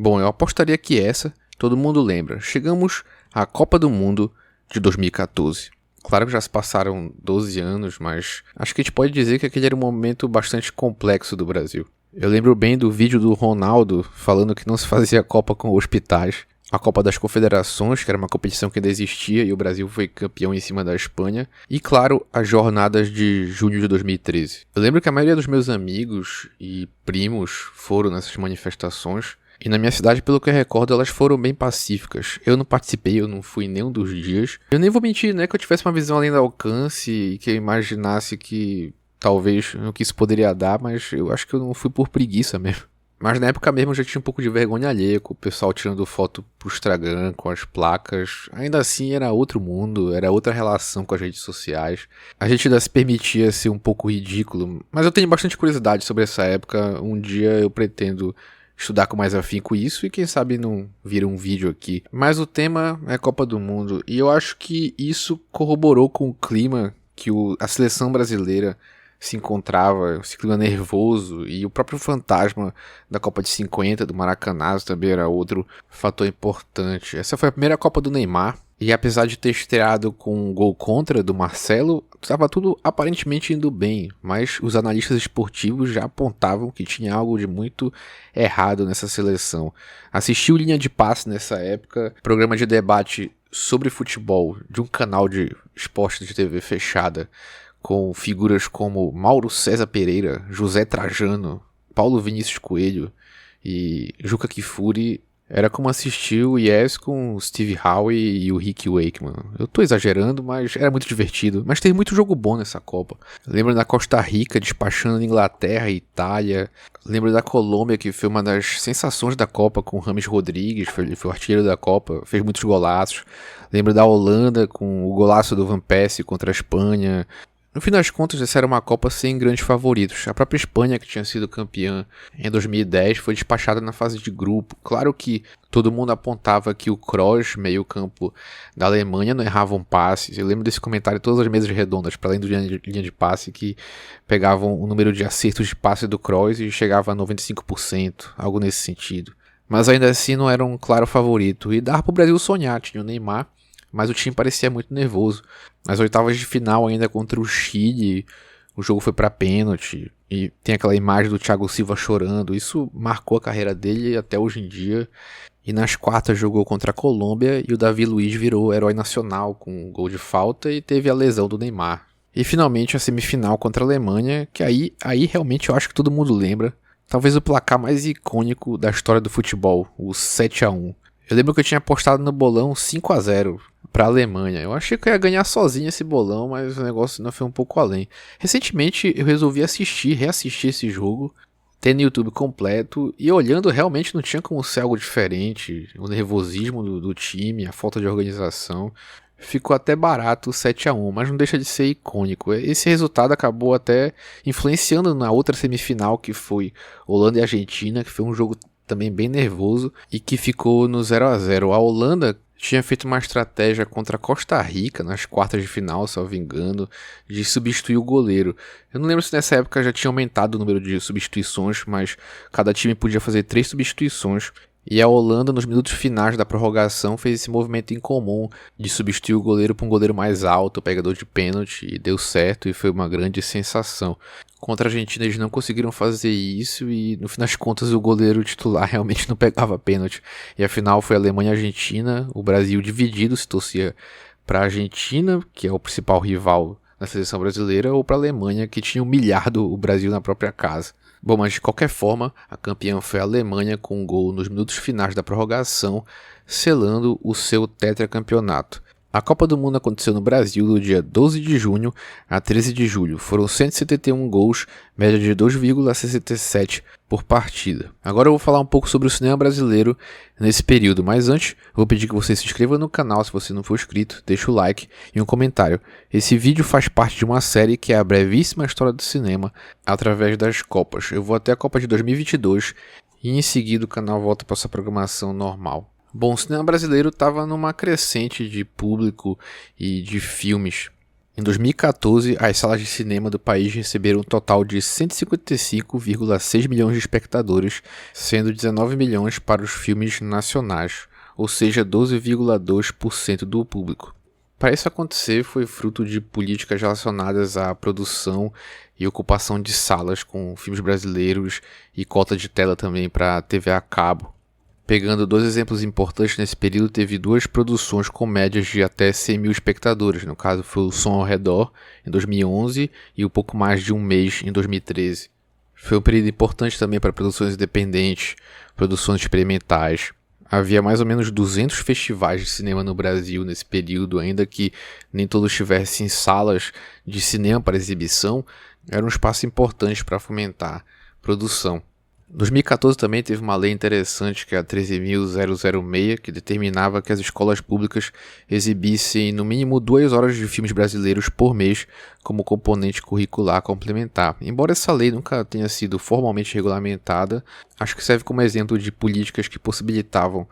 Bom, eu apostaria que essa todo mundo lembra. Chegamos à Copa do Mundo de 2014. Claro que já se passaram 12 anos, mas acho que a gente pode dizer que aquele era um momento bastante complexo do Brasil. Eu lembro bem do vídeo do Ronaldo falando que não se fazia Copa com hospitais. A Copa das Confederações, que era uma competição que ainda existia e o Brasil foi campeão em cima da Espanha. E, claro, as jornadas de junho de 2013. Eu lembro que a maioria dos meus amigos e primos foram nessas manifestações. E na minha cidade, pelo que eu recordo, elas foram bem pacíficas. Eu não participei, eu não fui em nenhum dos dias. Eu nem vou mentir, né, que eu tivesse uma visão além do alcance e que eu imaginasse que talvez o que isso poderia dar, mas eu acho que eu não fui por preguiça mesmo. Mas na época mesmo eu já tinha um pouco de vergonha alheia, com o pessoal tirando foto pro Instagram, com as placas. Ainda assim era outro mundo, era outra relação com as redes sociais. A gente ainda se permitia ser um pouco ridículo, mas eu tenho bastante curiosidade sobre essa época. Um dia eu pretendo estudar com mais afinco isso e quem sabe não vira um vídeo aqui. Mas o tema é Copa do Mundo e eu acho que isso corroborou com o clima que a seleção brasileira se encontrava, esse clima nervoso, e o próprio fantasma da Copa de 50, do Maracanazo, também era outro fator importante. Essa foi a primeira Copa do Neymar, e apesar de ter estreado com um gol contra do Marcelo, estava tudo aparentemente indo bem, mas os analistas esportivos já apontavam que tinha algo de muito errado nessa seleção. Assisti o Linha de Passe nessa época, programa de debate sobre futebol de um canal de esporte de TV fechada, com figuras como Mauro César Pereira, José Trajano, Paulo Vinícius Coelho e Juca Kfouri. Era como assistir o Yes com o Steve Howe e o Rick Wakeman. Eu tô exagerando, mas era muito divertido. Mas teve muito jogo bom nessa Copa. Lembro da Costa Rica despachando a Inglaterra e Itália. Lembro da Colômbia, que foi uma das sensações da Copa, com o Rames Rodrigues, foi o artilheiro da Copa, fez muitos golaços. Lembro da Holanda com o golaço do Van Persie contra a Espanha. No fim das contas, essa era uma Copa sem grandes favoritos. A própria Espanha, que tinha sido campeã em 2010, foi despachada na fase de grupo. Claro que todo mundo apontava que o Kroos, meio-campo da Alemanha, não errava um passe. Eu lembro desse comentário em todas as mesas redondas, para além do linha de passe, que pegavam o número de acertos de passe do Kroos e chegava a 95%, algo nesse sentido. Mas ainda assim não era um claro favorito. E dava para o Brasil sonhar, tinha o Neymar, mas o time parecia muito nervoso. Nas oitavas de final ainda contra o Chile, o jogo foi para pênalti e tem aquela imagem do Thiago Silva chorando. Isso marcou a carreira dele até hoje em dia. E nas quartas jogou contra a Colômbia e o Davi Luiz virou herói nacional com um gol de falta e teve a lesão do Neymar. E finalmente a semifinal contra a Alemanha, que aí realmente eu acho que todo mundo lembra. Talvez o placar mais icônico da história do futebol, o 7-1. Eu lembro que eu tinha apostado no bolão 5-0 para a Alemanha. Eu achei que eu ia ganhar sozinho esse bolão, mas o negócio não foi um pouco além. Recentemente eu resolvi reassistir esse jogo, ter no YouTube completo, e olhando realmente não tinha como ser algo diferente. O nervosismo do time, a falta de organização. Ficou até barato o 7-1, mas não deixa de ser icônico. Esse resultado acabou até influenciando na outra semifinal, que foi Holanda e Argentina, que foi um jogo também bem nervoso e que ficou no 0-0. A Holanda tinha feito uma estratégia contra a Costa Rica nas quartas de final, salvo engano, de substituir o goleiro. Eu não lembro se nessa época já tinha aumentado o número de substituições, mas cada time podia fazer 3 substituições. E a Holanda, nos minutos finais da prorrogação, fez esse movimento incomum de substituir o goleiro para um goleiro mais alto, pegador de pênalti, e deu certo e foi uma grande sensação. Contra a Argentina eles não conseguiram fazer isso e no fim das contas o goleiro titular realmente não pegava pênalti. E a final foi Alemanha e Argentina, o Brasil dividido, se torcia para a Argentina, que é o principal rival da seleção brasileira, ou para a Alemanha, que tinha humilhado o Brasil na própria casa. Bom, mas de qualquer forma, a campeã foi a Alemanha com um gol nos minutos finais da prorrogação, selando o seu tetracampeonato. A Copa do Mundo aconteceu no Brasil do dia 12 de junho a 13 de julho. Foram 171 gols, média de 2,67 por partida. Agora eu vou falar um pouco sobre o cinema brasileiro nesse período, mas antes vou pedir que você se inscreva no canal se você não for inscrito, deixa o like e um comentário. Esse vídeo faz parte de uma série que é a brevíssima história do cinema através das Copas. Eu vou até a Copa de 2022 e em seguida o canal volta para sua programação normal. Bom, o cinema brasileiro estava numa crescente de público e de filmes. Em 2014, as salas de cinema do país receberam um total de 155,6 milhões de espectadores, sendo 19 milhões para os filmes nacionais, ou seja, 12,2% do público. Para isso acontecer, foi fruto de políticas relacionadas à produção e ocupação de salas com filmes brasileiros e cota de tela também para TV a cabo. Pegando dois exemplos importantes nesse período, teve duas produções com médias de até 100 mil espectadores. No caso, foi o Som ao Redor, em 2011, e o Pouco Mais de um Mês, em 2013. Foi um período importante também para produções independentes, produções experimentais. Havia mais ou menos 200 festivais de cinema no Brasil nesse período, ainda que nem todos tivessem salas de cinema para exibição, era um espaço importante para fomentar produção. 2014 também teve uma lei interessante, que é a 13.006, que determinava que as escolas públicas exibissem no mínimo 2 horas de filmes brasileiros por mês como componente curricular complementar. Embora essa lei nunca tenha sido formalmente regulamentada, acho que serve como exemplo de políticas que possibilitavam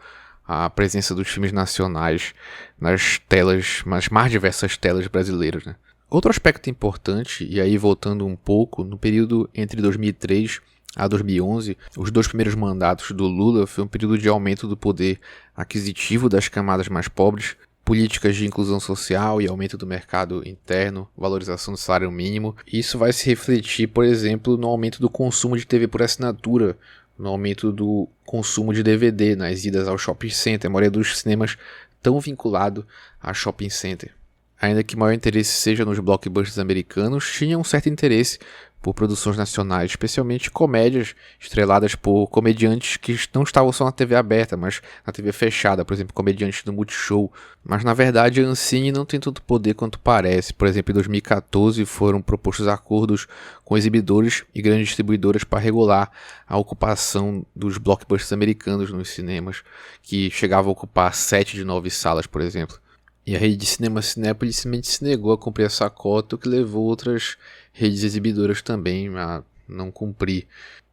a presença dos filmes nacionais nas telas, nas mais diversas telas brasileiras, né? Outro aspecto importante, e aí voltando um pouco, no período entre 2003 a 2011, os 2 primeiros mandatos do Lula foi um período de aumento do poder aquisitivo das camadas mais pobres, políticas de inclusão social e aumento do mercado interno, valorização do salário mínimo. Isso vai se refletir, por exemplo, no aumento do consumo de TV por assinatura, no aumento do consumo de DVD nas idas ao shopping center. A maioria dos cinemas estão vinculados a shopping center. Ainda que maior interesse seja nos blockbusters americanos, tinha um certo interesse por produções nacionais, especialmente comédias estreladas por comediantes que não estavam só na TV aberta, mas na TV fechada, por exemplo, comediantes do Multishow. Mas na verdade a Ancine não tem tanto poder quanto parece. Por exemplo, em 2014 foram propostos acordos com exibidores e grandes distribuidoras para regular a ocupação dos blockbusters americanos nos cinemas, que chegavam a ocupar 7 de 9 salas, por exemplo. E a rede de cinema Cinépolis simplesmente se negou a cumprir essa cota, o que levou outras redes exibidoras também a não cumprir.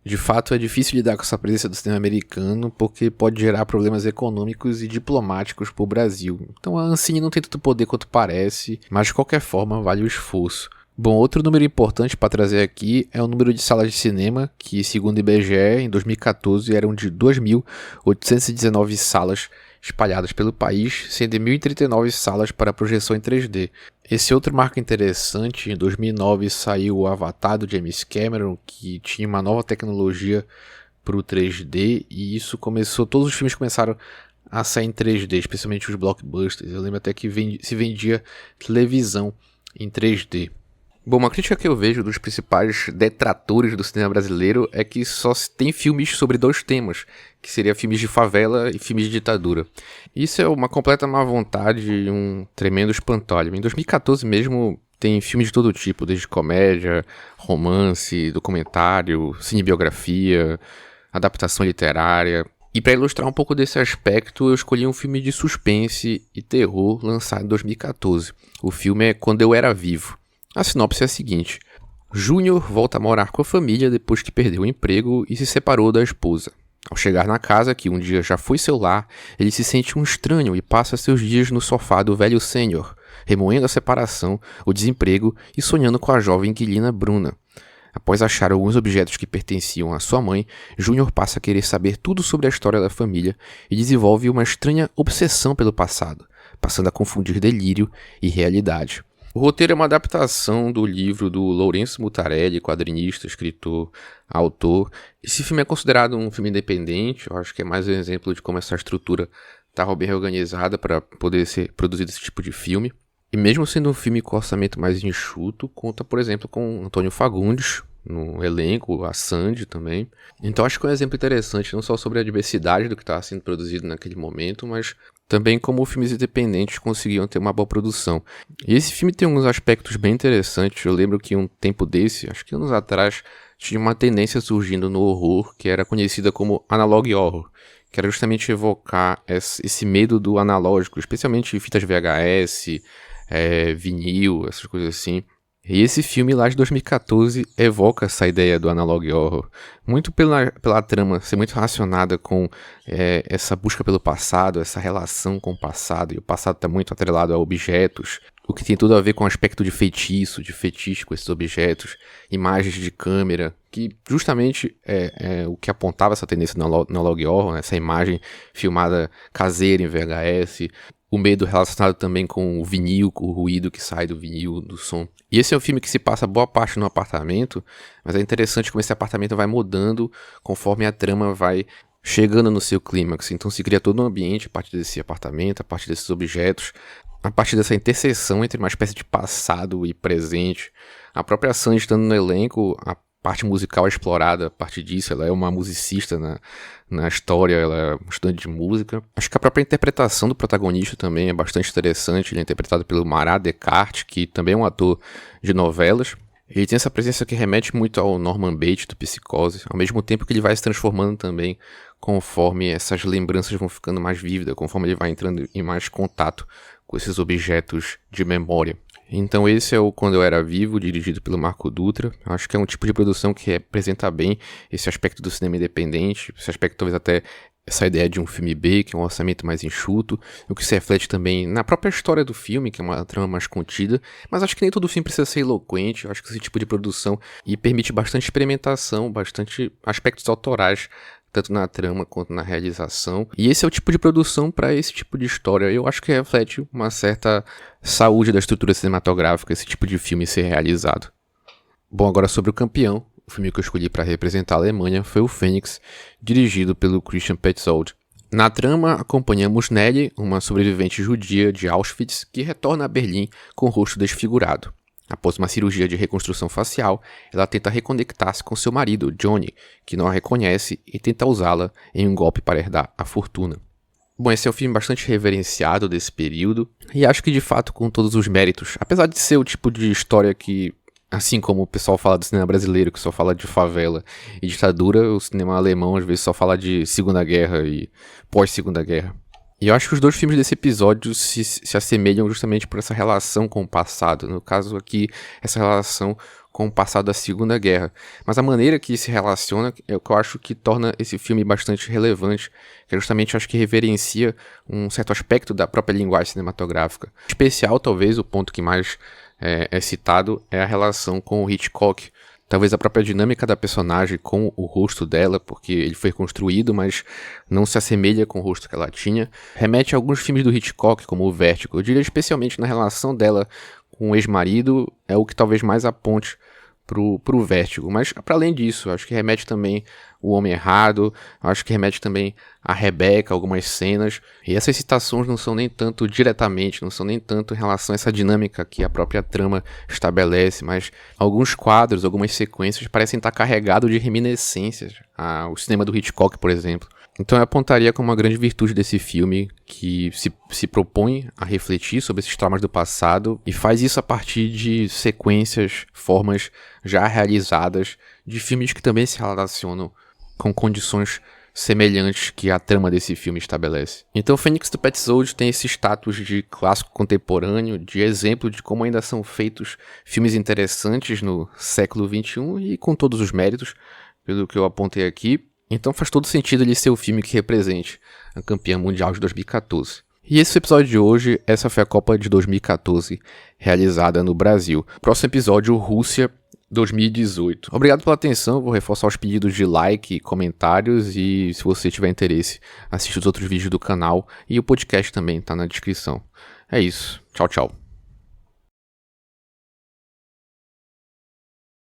De fato, é difícil lidar com essa presença do cinema americano, porque pode gerar problemas econômicos e diplomáticos para o Brasil. Então a Ancine não tem tanto poder quanto parece, mas de qualquer forma vale o esforço. Bom, outro número importante para trazer aqui é o número de salas de cinema, que segundo o IBGE, em 2014 eram de 2.819 salas espalhadas pelo país, sendo 1.039 salas para projeção em 3D. Esse outro marco interessante, em 2009 saiu o Avatar do James Cameron, que tinha uma nova tecnologia para o 3D, e isso começou, todos os filmes começaram a sair em 3D, especialmente os blockbusters. Eu lembro até que se vendia televisão em 3D. Bom, uma crítica que eu vejo dos principais detratores do cinema brasileiro é que só se tem filmes sobre 2 temas, que seria filmes de favela e filmes de ditadura. Isso é uma completa má vontade e um tremendo espantalho. Em 2014 mesmo tem filmes de todo tipo, desde comédia, romance, documentário, cinebiografia, adaptação literária. E para ilustrar um pouco desse aspecto, eu escolhi um filme de suspense e terror lançado em 2014. O filme é Quando Eu Era Vivo. A sinopse é a seguinte: Júnior volta a morar com a família depois que perdeu o emprego e se separou da esposa. Ao chegar na casa, que um dia já foi seu lar, ele se sente um estranho e passa seus dias no sofá do velho sênior, remoendo a separação, o desemprego e sonhando com a jovem inquilina Bruna. Após achar alguns objetos que pertenciam à sua mãe, Júnior passa a querer saber tudo sobre a história da família e desenvolve uma estranha obsessão pelo passado, passando a confundir delírio e realidade. O roteiro é uma adaptação do livro do Lourenço Mutarelli, quadrinista, escritor, autor. Esse filme é considerado um filme independente, eu acho que é mais um exemplo de como essa estrutura estava bem organizada para poder ser produzido esse tipo de filme. E mesmo sendo um filme com orçamento mais enxuto, conta, por exemplo, com Antônio Fagundes no elenco, a Sandy também. Então acho que é um exemplo interessante, não só sobre a diversidade do que estava sendo produzido naquele momento, mas também como filmes independentes conseguiam ter uma boa produção. E esse filme tem alguns aspectos bem interessantes. Eu lembro que um tempo desse, acho que anos atrás, tinha uma tendência surgindo no horror que era conhecida como analog horror, que era justamente evocar esse medo do analógico, especialmente fitas VHS, vinil, essas coisas assim. E esse filme lá de 2014 evoca essa ideia do analog horror, muito pela trama ser muito relacionada com essa busca pelo passado, essa relação com o passado, e o passado está muito atrelado a objetos, o que tem tudo a ver com o aspecto de feitiço, de fetiche com esses objetos, imagens de câmera, que justamente é o que apontava essa tendência no log horror, né? Essa imagem filmada caseira em VHS, o medo relacionado também com o vinil, com o ruído que sai do vinil, do som. E esse é um filme que se passa boa parte no apartamento, mas é interessante como esse apartamento vai mudando conforme a trama vai chegando no seu clímax. Então se cria todo um ambiente a partir desse apartamento, a partir desses objetos, a partir dessa interseção entre uma espécie de passado e presente. A própria Sandy estando no elenco, a parte musical é explorada a partir disso. Ela é uma musicista na história, ela é uma estudante de música. Acho que a própria interpretação do protagonista também é bastante interessante. Ele é interpretado pelo Marat Descartes, que também é um ator de novelas. Ele tem essa presença que remete muito ao Norman Bates do Psicose, ao mesmo tempo que ele vai se transformando também conforme essas lembranças vão ficando mais vívidas, conforme ele vai entrando em mais contato com esses objetos de memória. Então esse é o Quando Eu Era Vivo, dirigido pelo Marco Dutra. Acho que é um tipo de produção que representa bem esse aspecto do cinema independente, esse aspecto talvez até essa ideia de um filme B, que é um orçamento mais enxuto, o que se reflete também na própria história do filme, que é uma trama mais contida, mas acho que nem todo filme precisa ser eloquente. Eu acho que esse tipo de produção permite bastante experimentação, bastante aspectos autorais, tanto na trama quanto na realização. E esse é o tipo de produção para esse tipo de história. Eu acho que reflete uma certa saúde da estrutura cinematográfica, esse tipo de filme ser realizado. Bom, agora sobre O Campeão. O filme que eu escolhi para representar a Alemanha foi O Fênix, dirigido pelo Christian Petzold. Na trama, acompanhamos Nelly, uma sobrevivente judia de Auschwitz, que retorna a Berlim com o rosto desfigurado. Após uma cirurgia de reconstrução facial, ela tenta reconectar-se com seu marido, Johnny, que não a reconhece e tenta usá-la em um golpe para herdar a fortuna. Bom, esse é um filme bastante reverenciado desse período, e acho que de fato com todos os méritos, apesar de ser o tipo de história que, assim como o pessoal fala do cinema brasileiro, que só fala de favela e ditadura, o cinema alemão às vezes só fala de Segunda Guerra e pós-Segunda Guerra. E eu acho que os dois filmes desse episódio se assemelham justamente por essa relação com o passado. No caso aqui, essa relação com o passado da Segunda Guerra. Mas a maneira que se relaciona é o que eu acho que torna esse filme bastante relevante, que é justamente, eu acho que reverencia um certo aspecto da própria linguagem cinematográfica. Em especial, talvez, o ponto que mais é citado é a relação com o Hitchcock. Talvez a própria dinâmica da personagem com o rosto dela, porque ele foi construído, mas não se assemelha com o rosto que ela tinha. Remete a alguns filmes do Hitchcock, como o Vértigo. Eu diria especialmente na relação dela com o ex-marido, é o que talvez mais aponte pro Vértigo. Mas, para além disso, acho que remete também O Homem Errado, acho que remete também a Rebeca, algumas cenas. E essas citações não são nem tanto diretamente, não são nem tanto em relação a essa dinâmica que a própria trama estabelece, mas alguns quadros, algumas sequências parecem estar carregados de reminiscências ao cinema do Hitchcock, por exemplo. Então eu apontaria como uma grande virtude desse filme, que se propõe a refletir sobre esses traumas do passado e faz isso a partir de sequências, formas já realizadas de filmes que também se relacionam com condições semelhantes que a trama desse filme estabelece. Então Fênix do Petzold tem esse status de clássico contemporâneo, de exemplo de como ainda são feitos filmes interessantes no século XXI e com todos os méritos, pelo que eu apontei aqui. Então faz todo sentido ele ser o filme que represente a campeã mundial de 2014. E esse episódio de hoje, essa foi a Copa de 2014, realizada no Brasil. Próximo episódio, Rússia 2018. Obrigado pela atenção, vou reforçar os pedidos de like e comentários, e se você tiver interesse, assista os outros vídeos do canal, e o podcast também está na descrição. É isso, tchau, tchau.